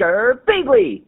Girbeagly!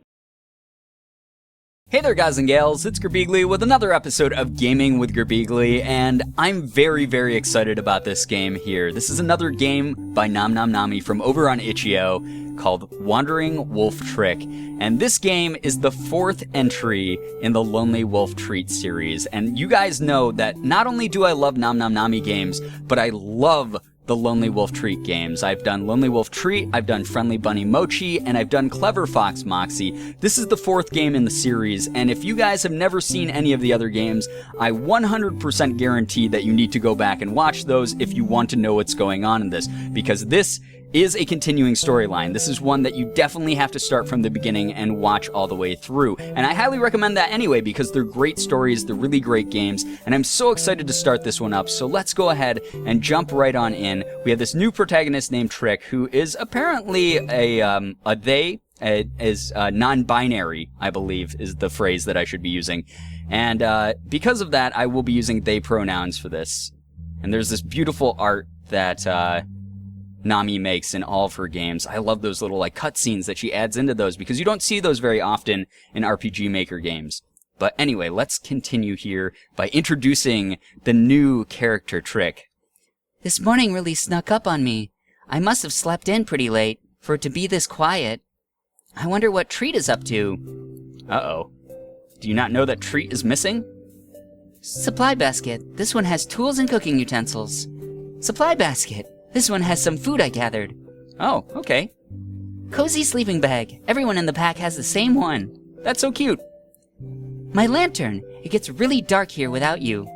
Hey there guys and gals, it's Girbeagly with another episode of Gaming with Girbeagly, and I'm very excited about this game here. This is another game by NomnomNami from over on Itch.io called Wandering Wolf Trick, and this game is the fourth entry in the Lonely Wolf Treat series. And you guys know that not only do I love NomnomNami games, but I love the Lonely Wolf Treat games. I've done Lonely Wolf Treat, I've done Friendly Bunny Mochi, and I've done Clever Fox Moxie. This is the fourth game in the series, and if you guys have never seen any of the other games, I 100% guarantee that you need to go back and watch those if you want to know what's going on in this, because this is a continuing storyline. This is one that you definitely have to start from the beginning and watch all the way through. And I highly recommend that anyway, because they're great stories, they're really great games, and I'm so excited to start this one up. So let's go ahead and jump right on in. We have this new protagonist named Trick, who is apparently non-binary, I believe, is the phrase that I should be using. And because of that, I will be using they pronouns for this. And there's this beautiful art that Nami makes in all of her games. I love those little cutscenes that she adds into those, because you don't see those very often in RPG Maker games. But anyway, let's continue here by introducing the new character, Trick. This morning really snuck up on me. I must have slept in pretty late for it to be this quiet. I wonder what Treat is up to. Uh-oh. Do you not know that Treat is missing? Supply basket. This one has tools and cooking utensils. Supply basket. This one has some food I gathered. Oh, okay. Cozy sleeping bag. Everyone in the pack has the same one. That's so cute. My lantern. It gets really dark here without you.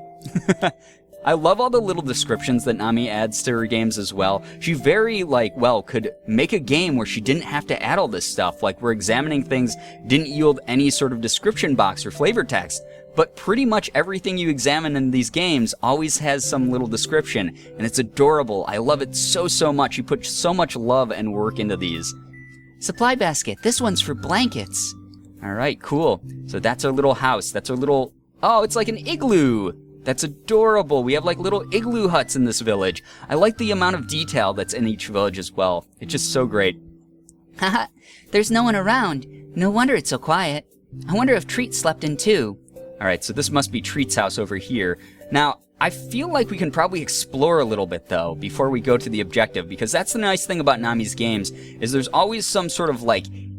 I love all the little descriptions that Nami adds to her games as well. She very, could make a game where she didn't have to add all this stuff, like where examining things didn't yield any sort of description box or flavor text. But pretty much everything you examine in these games always has some little description, and it's adorable. I love it so much. You put so much love and work into these. Supply basket. This one's for blankets. All right, cool. So that's our little house. That's our little... Oh, it's like an igloo. That's adorable. We have little igloo huts in this village. I like the amount of detail that's in each village as well. It's just so great. Haha, there's no one around. No wonder it's so quiet. I wonder if Treat slept in too. Alright, so this must be Treat's house over here. Now, I feel like we can probably explore a little bit, though, before we go to the objective, because that's the nice thing about Nami's games, is there's always some sort of,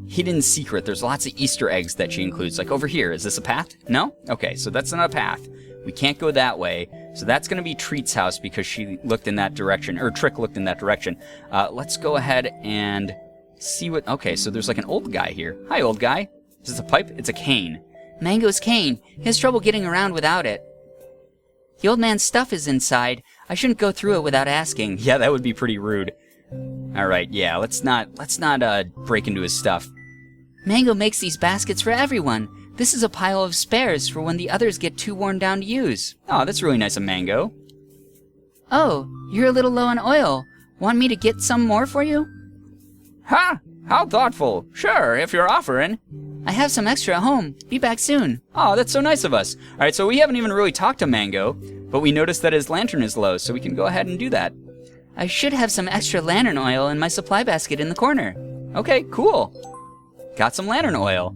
hidden secret. There's lots of Easter eggs that she includes. Like over here, is this a path? No? Okay, so that's not a path. We can't go that way, so that's going to be Treat's house, because she looked in that direction, or Trick looked in that direction. Let's go ahead and see what... Okay, so there's an old guy here. Hi, old guy. Is this a pipe? It's a cane. Mango's cane. He has trouble getting around without it. The old man's stuff is inside. I shouldn't go through it without asking. Yeah, that would be pretty rude. Alright, yeah, let's not break into his stuff. Mango makes these baskets for everyone. This is a pile of spares for when the others get too worn down to use. Oh, that's really nice of Mango. Oh, you're a little low on oil. Want me to get some more for you? Ha! How thoughtful. Sure, if you're offering. I have some extra at home. Be back soon. Oh, that's so nice of us. Alright, so we haven't even really talked to Mango, but we noticed that his lantern is low, so we can go ahead and do that. I should have some extra lantern oil in my supply basket in the corner. Okay, cool. Got some lantern oil.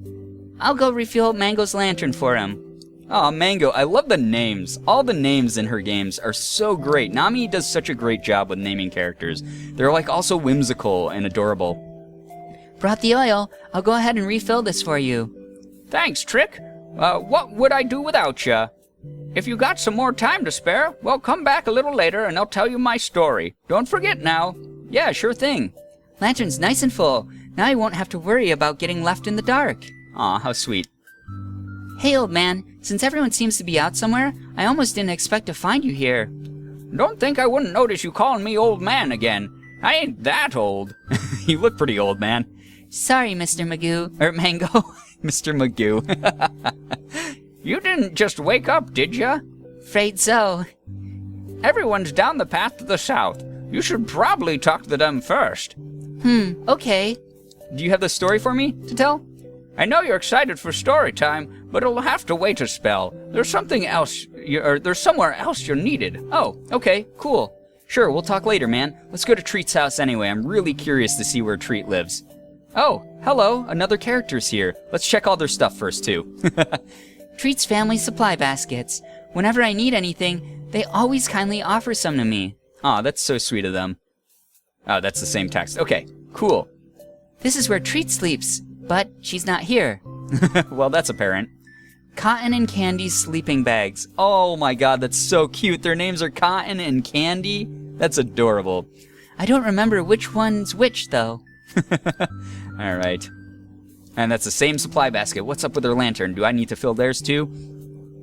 I'll go refill Mango's lantern for him. Oh, Mango, I love the names. All the names in her games are so great. Nami does such a great job with naming characters. They're also whimsical and adorable. Brought the oil. I'll go ahead and refill this for you. Thanks, Trick. What would I do without ya? If you got some more time to spare, well, come back a little later and I'll tell you my story. Don't forget now. Yeah, sure thing. Lantern's nice and full. Now I won't have to worry about getting left in the dark. Aw, how sweet. Hey, old man. Since everyone seems to be out somewhere, I almost didn't expect to find you here. Don't think I wouldn't notice you calling me old man again. I ain't that old. You look pretty old, man. Sorry, Mr. Magoo. Or Mango. Mr. Magoo. You didn't just wake up, did ya? Afraid so. Everyone's down the path to the south. You should probably talk to them first. Okay. Do you have the story for me to tell? I know you're excited for story time, but it'll have to wait a spell. There's something else, there's somewhere else you're needed. Oh, okay, cool. Sure, we'll talk later, man. Let's go to Treat's house anyway. I'm really curious to see where Treat lives. Oh, hello, another character's here. Let's check all their stuff first, too. Treat's family supply baskets. Whenever I need anything, they always kindly offer some to me. Aw, that's so sweet of them. Oh, that's the same text. Okay, cool. This is where Treat sleeps, but she's not here. Well, that's apparent. Cotton and Candy's sleeping bags. Oh my god, that's so cute. Their names are Cotton and Candy. That's adorable. I don't remember which one's which, though. All right. And that's the same supply basket. What's up with their lantern? Do I need to fill theirs too?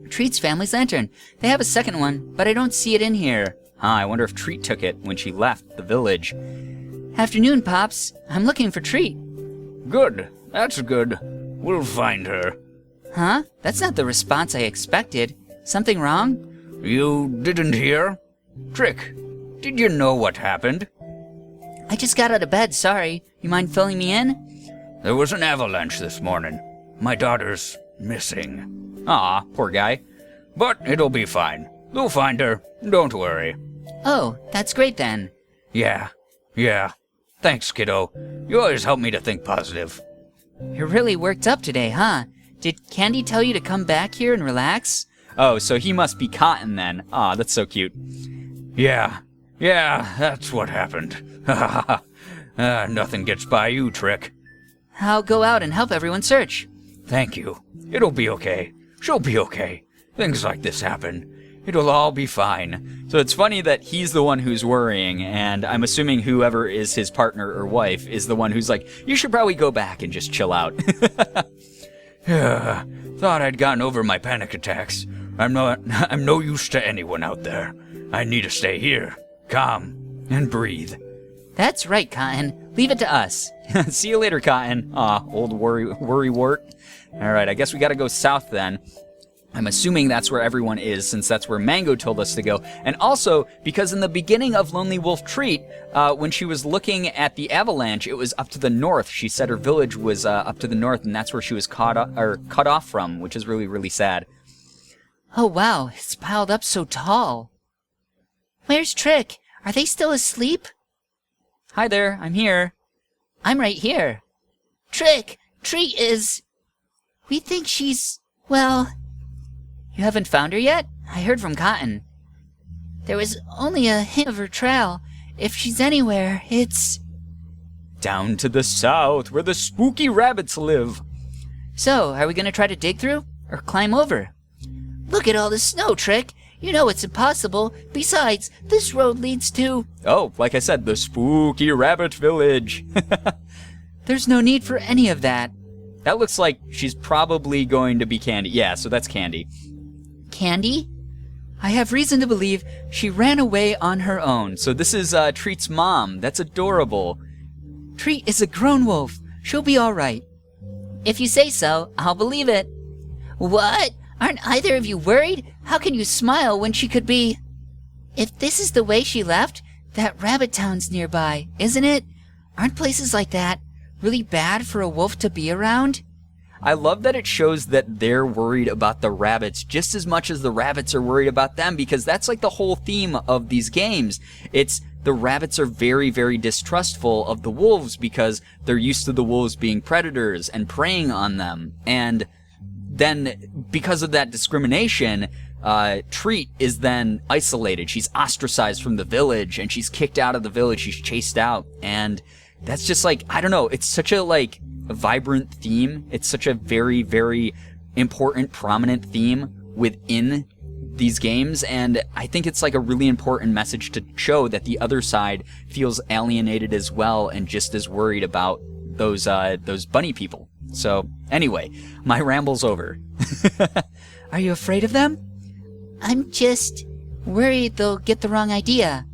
Treat's family's lantern. They have a second one, but I don't see it in here. I wonder if Treat took it when she left the village. Afternoon, Pops. I'm looking for Treat. Good. That's good. We'll find her. Huh? That's not the response I expected. Something wrong? You didn't hear? Trick, did you know what happened? I just got out of bed, sorry. You mind filling me in? There was an avalanche this morning. My daughter's missing. Aw, poor guy. But it'll be fine. They'll find her. Don't worry. Oh, that's great then. Yeah. Thanks, kiddo. You always help me to think positive. You're really worked up today, huh? Did Candy tell you to come back here and relax? Oh, so he must be Cotton then. Aw, that's so cute. Yeah, that's what happened. Nothing gets by you, Trick. I'll go out and help everyone search. Thank you. It'll be okay. She'll be okay. Things like this happen. It'll all be fine. So it's funny that he's the one who's worrying, and I'm assuming whoever is his partner or wife is the one who's like, you should probably go back and just chill out. Thought I'd gotten over my panic attacks. I'm no use to anyone out there. I need to stay here, calm, and breathe. That's right, Cotton. Leave it to us. See you later, Cotton. Aw, old worry wart. All right, I guess we gotta go south then. I'm assuming that's where everyone is, since that's where Mango told us to go. And also, because in the beginning of Lonely Wolf Treat, when she was looking at the avalanche, it was up to the north. She said her village was up to the north, and that's where she was cut off from, which is really, really sad. Oh, wow, it's piled up so tall. Where's Trick? Are they still asleep? Hi there, I'm here. I'm right here. Trick, Treat is... We think she's... well... You haven't found her yet? I heard from Cotton. There was only a hint of her trail. If she's anywhere, it's... Down to the south, where the spooky rabbits live. So, are we gonna try to dig through? Or climb over? Look at all the snow, Trick. You know it's impossible. Besides, this road leads to... Oh, like I said, the spooky rabbit village. There's no need for any of that. That looks like she's probably going to be Candy. Yeah, so that's Candy. Candy? I have reason to believe she ran away on her own. So this is Treat's mom. That's adorable. Treat is a grown wolf. She'll be all right. If you say so, I'll believe it. What? Aren't either of you worried? How can you smile when she could be... If this is the way she left, that rabbit town's nearby, isn't it? Aren't places like that really bad for a wolf to be around? I love that it shows that they're worried about the rabbits just as much as the rabbits are worried about them, because that's like the whole theme of these games. It's the rabbits are very, very distrustful of the wolves because they're used to the wolves being predators and preying on them. And then because of that discrimination, Treat is then isolated. She's ostracized from the village and she's kicked out of the village. She's chased out. And that's just like, I don't know, it's such a like vibrant theme. It's such a very, very important, prominent theme within these games, and I think it's like a really important message to show that the other side feels alienated as well and just as worried about those bunny people. So anyway, my ramble's over. Are you afraid of them? I'm just worried they'll get the wrong idea.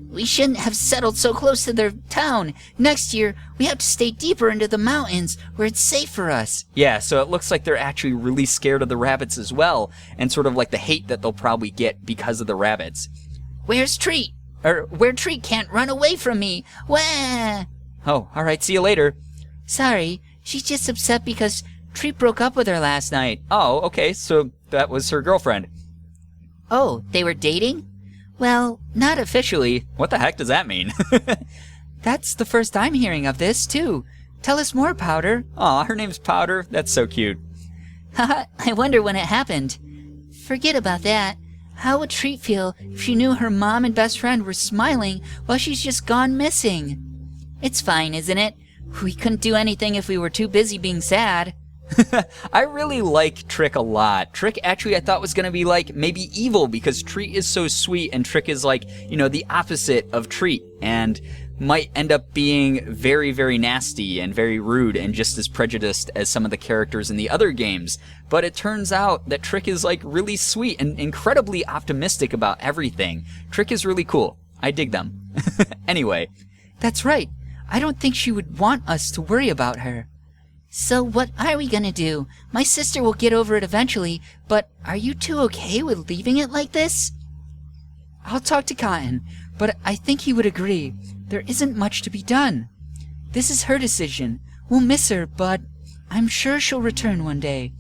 We shouldn't have settled so close to their town. Next year, we have to stay deeper into the mountains where it's safe for us. Yeah, so it looks like they're actually really scared of the rabbits as well, and sort of like the hate that they'll probably get because of the rabbits. Where's Treat? Or where Treat can't run away from me. Wah! Oh, all right, see you later. Sorry, she's just upset because Treat broke up with her last night. Oh, okay, so that was her girlfriend. Oh, they were dating? Well, not officially. What the heck does that mean? That's the first I'm hearing of this, too. Tell us more, Powder. Aw, her name's Powder. That's so cute. Haha, I wonder when it happened. Forget about that. How would Treat feel if she knew her mom and best friend were smiling while she's just gone missing? It's fine, isn't it? We couldn't do anything if we were too busy being sad. I really like Trick a lot. Trick actually I thought was going to be like maybe evil because Treat is so sweet and Trick is like, you know, the opposite of Treat and might end up being very, very nasty and very rude and just as prejudiced as some of the characters in the other games. But it turns out that Trick is like really sweet and incredibly optimistic about everything. Trick is really cool. I dig them. Anyway. That's right. I don't think she would want us to worry about her. So what are we gonna do? My sister will get over it eventually, but are you two okay with leaving it like this? I'll talk to Cotton, but I think he would agree. There isn't much to be done. This is her decision. We'll miss her, but I'm sure she'll return one day.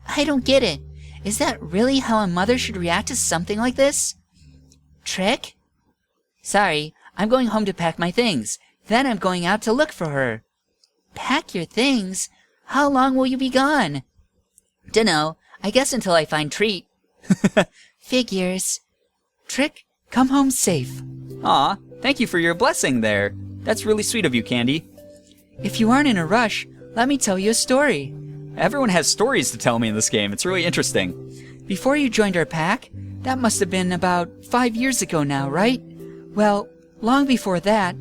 I don't get it. Is that really how a mother should react to something like this? Trick? Sorry, I'm going home to pack my things. Then I'm going out to look for her. Pack your things? How long will you be gone? Dunno. I guess until I find Treat. Figures. Trick, come home safe. Aw, thank you for your blessing there. That's really sweet of you, Candy. If you aren't in a rush, let me tell you a story. Everyone has stories to tell me in this game. It's really interesting. Before you joined our pack, that must have been about 5 years ago now, right? Well, long before that,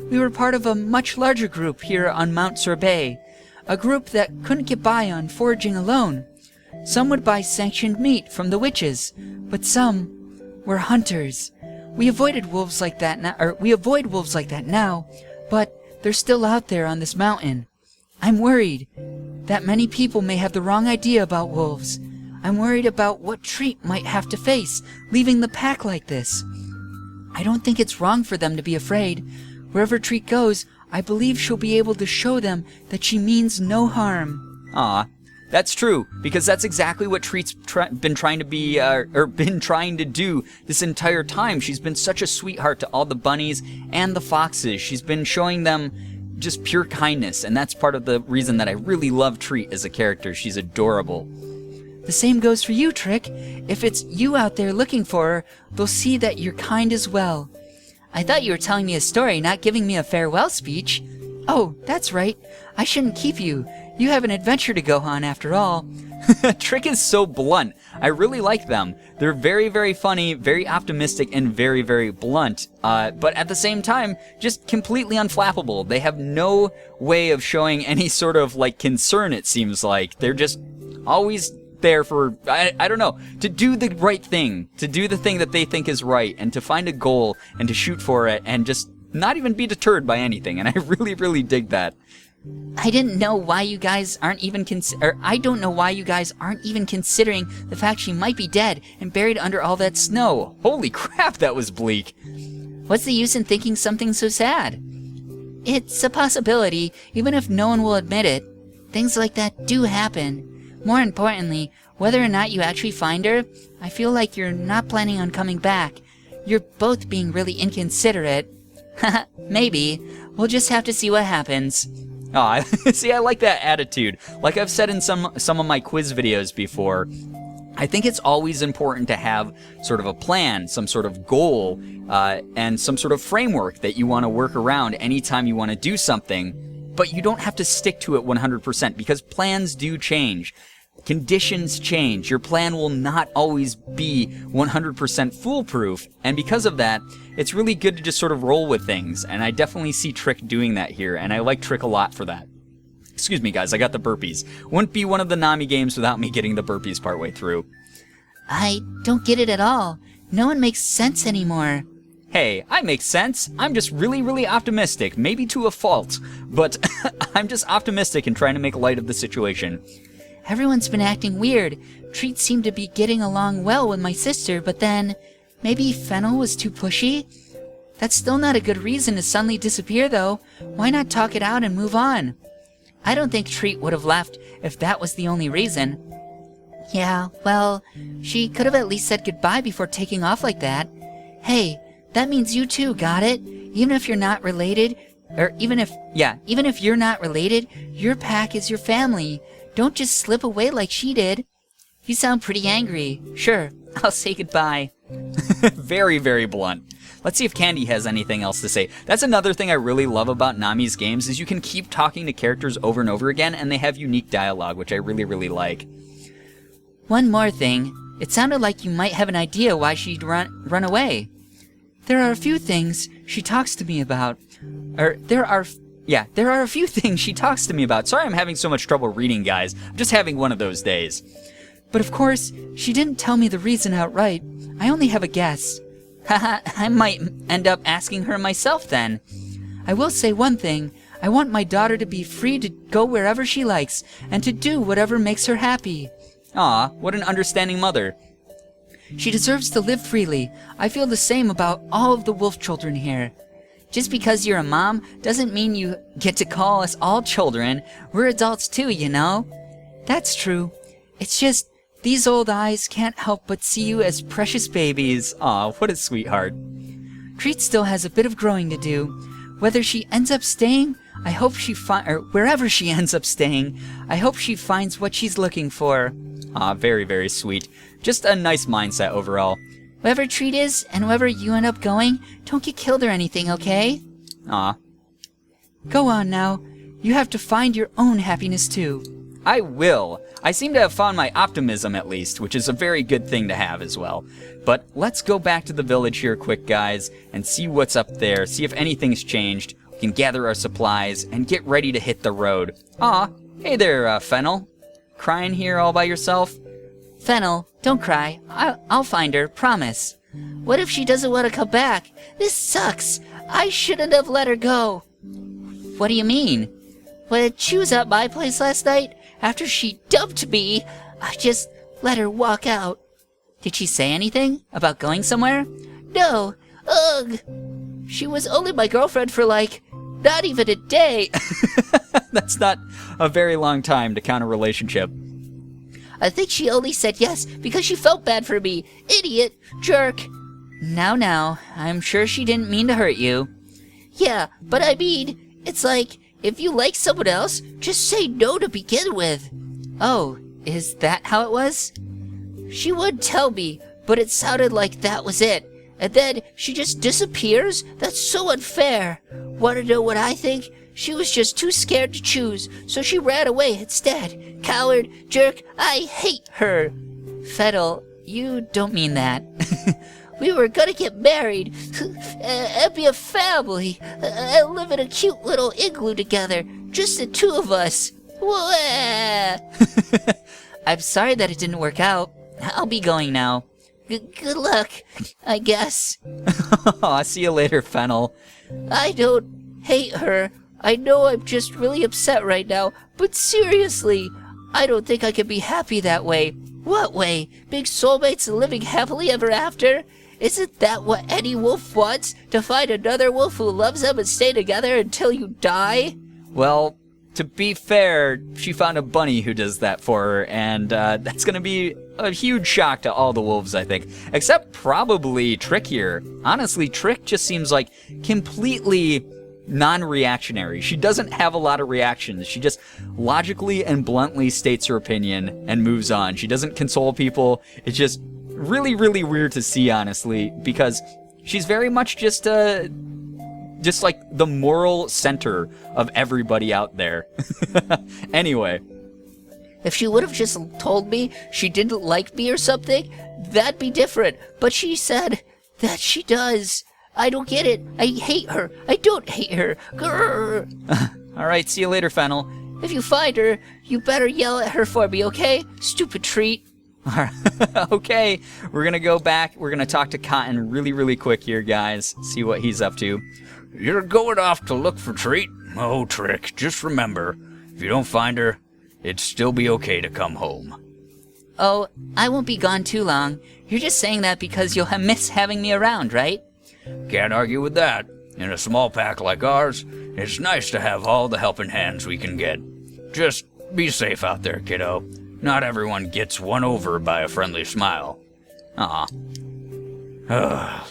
we were part of a much larger group here on Mount Sorbet, a group that couldn't get by on foraging alone. Some would buy sanctioned meat from the witches, but some were hunters. We avoid wolves like that now, but they're still out there on this mountain. I'm worried that many people may have the wrong idea about wolves. I'm worried about what Treat might have to face leaving the pack like this. I don't think it's wrong for them to be afraid. Wherever Treat goes, I believe she'll be able to show them that she means no harm. Aw, that's true, because that's exactly what Treat's been trying to do this entire time. She's been such a sweetheart to all the bunnies and the foxes. She's been showing them just pure kindness, and that's part of the reason that I really love Treat as a character. She's adorable. The same goes for you, Trick. If it's you out there looking for her, they'll see that you're kind as well. I thought you were telling me a story, not giving me a farewell speech. Oh, that's right. I shouldn't keep you. You have an adventure to go on after all. Trick is so blunt. I really like them. They're very, very funny, very optimistic, and very, very blunt. But at the same time, just completely unflappable. They have no way of showing any sort of, like, concern, it seems like. They're just always there for, I don't know, to do the right thing, to do the thing that they think is right, and to find a goal, and to shoot for it, and just not even be deterred by anything, and I really, really dig that. I didn't know why you guys aren't even I don't know why you guys aren't even considering the fact she might be dead and buried under all that snow. Holy crap, that was bleak. What's the use in thinking something so sad? It's a possibility, even if no one will admit it. Things like that do happen. More importantly, whether or not you actually find her, I feel like you're not planning on coming back. You're both being really inconsiderate. Haha, maybe. We'll just have to see what happens. Aw, see, I like that attitude. Like I've said in some of my quiz videos before, I think it's always important to have sort of a plan, some sort of goal, and some sort of framework that you want to work around anytime you want to do something, but you don't have to stick to it 100% because plans do change. Conditions change. Your plan will not always be 100% foolproof, and because of that, it's really good to just sort of roll with things, and I definitely see Trick doing that here, and I like Trick a lot for that. Excuse me, guys, I got the burpees. Wouldn't be one of the Nami games without me getting the burpees partway through. I don't get it at all. No one makes sense anymore. Hey, I make sense. I'm just really, really optimistic, maybe to a fault, but I'm just optimistic and trying to make light of the situation. Everyone's been acting weird. Treat seemed to be getting along well with my sister, but then maybe Fennel was too pushy? That's still not a good reason to suddenly disappear, though. Why not talk it out and move on? I don't think Treat would have left if that was the only reason. Yeah, well, she could have at least said goodbye before taking off like that. Hey, that means you too, got it? Even if you're not related, Or even if you're not related, your pack is your family. Don't just slip away like she did. You sound pretty angry. Sure, I'll say goodbye. Very, very blunt. Let's see if Candy has anything else to say. That's another thing I really love about Nami's games is you can keep talking to characters over and over again, and they have unique dialogue, which I really, really like. One more thing. It sounded like you might have an idea why she'd run away. There are a few things she talks to me about. There are a few things she talks to me about. Sorry I'm having so much trouble reading, guys. I'm just having one of those days. But of course, she didn't tell me the reason outright. I only have a guess. Haha, I might end up asking her myself then. I will say one thing. I want my daughter to be free to go wherever she likes and to do whatever makes her happy. Aw, what an understanding mother. She deserves to live freely. I feel the same about all of the wolf children here. Just because you're a mom doesn't mean you get to call us all children. We're adults too, you know? That's true. It's just, these old eyes can't help but see you as precious babies. Aw, what a sweetheart. Treat still has a bit of growing to do. Whether she ends up staying, I hope wherever she ends up staying, I hope she finds what she's looking for. Aw, very, very sweet. Just a nice mindset overall. Whoever Treat is, and wherever you end up going, don't get killed or anything, okay? Aw. Go on now. You have to find your own happiness too. I will. I seem to have found my optimism at least, which is a very good thing to have as well. But let's go back to the village here quick, guys, and see what's up there, see if anything's changed. We can gather our supplies and get ready to hit the road. Aw, hey there, Fennel. Crying here all by yourself? Fennel, don't cry. I'll find her, promise. What if she doesn't want to come back? This sucks. I shouldn't have let her go. What do you mean? When she was at my place last night, after she dumped me, I just let her walk out. Did she say anything about going somewhere? No. Ugh. She was only my girlfriend for not even a day. That's not a very long time to count a relationship. I think she only said yes because she felt bad for me. Idiot. Jerk. Now, I'm sure she didn't mean to hurt you. Yeah, but I mean, it's like, if you like someone else, just say no to begin with. Oh, is that how it was? She would tell me, but it sounded like that was it. And then she just disappears? That's so unfair. Want to know what I think? She was just too scared to choose, so she ran away instead. Coward, jerk, I hate her. Fennel, you don't mean that. We were gonna get married and be a family and live in a cute little igloo together, just the two of us. I'm sorry that it didn't work out. I'll be going now. Good luck, I guess. Aw, see you later, Fennel. I don't hate her. I know I'm just really upset right now, but seriously, I don't think I can be happy that way. What way? Being soulmates and living happily ever after? Isn't that what any wolf wants? To find another wolf who loves them and stay together until you die? Well, to be fair, she found a bunny who does that for her, and that's gonna be a huge shock to all the wolves, I think. Except probably Trick here. Honestly, Trick just seems like completely non-reactionary. She doesn't have a lot of reactions. She just logically and bluntly states her opinion and moves on. She doesn't console people. It's just really, really weird to see, honestly, because she's very much just like the moral center of everybody out there. Anyway. If she would have just told me she didn't like me or something, that'd be different. But she said that she does. I don't get it. I hate her. I don't hate her. Grrr. All right, see you later, Fennel. If you find her, you better yell at her for me, okay? Stupid Treat. Okay, we're gonna go back. We're gonna talk to Cotton really, really quick here, guys. See what he's up to. You're going off to look for Treat? Oh, Trick, just remember, if you don't find her, it'd still be okay to come home. Oh, I won't be gone too long. You're just saying that because you'll miss having me around, right? Can't argue with that. In a small pack like ours, it's nice to have all the helping hands we can get. Just be safe out there, kiddo. Not everyone gets won over by a friendly smile. Aw.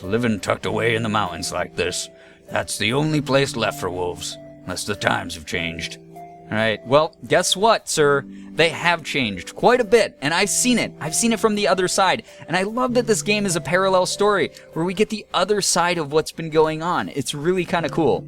Living tucked away in the mountains like this, That's the only place left for wolves, unless the times have changed. Alright, well, guess what, sir? They have changed quite a bit, and I've seen it. I've seen it from the other side, and I love that this game is a parallel story, where we get the other side of what's been going on. It's really kind of cool.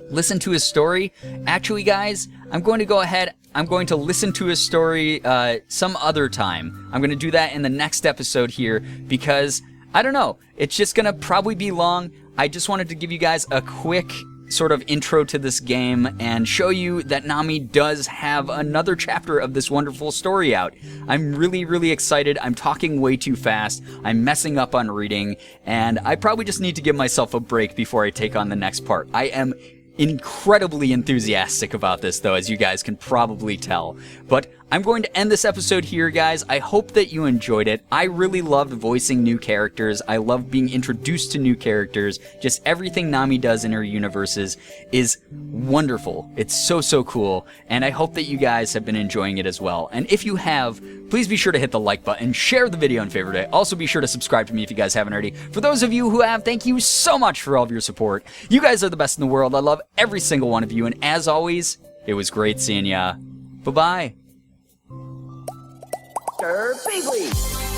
Listen to his story. Actually, guys, I'm going to go ahead. I'm going to listen to his story some other time. I'm going to do that in the next episode here because, I don't know, it's just going to probably be long. I just wanted to give you guys a quick sort of intro to this game and show you that Nami does have another chapter of this wonderful story out. I'm really, really excited. I'm talking way too fast. I'm messing up on reading, and I probably just need to give myself a break before I take on the next part. I am incredibly enthusiastic about this, though, as you guys can probably tell. But I'm going to end this episode here, guys. I hope that you enjoyed it. I really loved voicing new characters. I love being introduced to new characters. Just everything Nami does in her universes is wonderful. It's so, so cool. And I hope that you guys have been enjoying it as well. And if you have, please be sure to hit the like button, share the video and favorite it. Also be sure to subscribe to me if you guys haven't already. For those of you who have, thank you so much for all of your support. You guys are the best in the world. I love every single one of you. And as always, it was great seeing ya. Bye-bye. Girbeagly.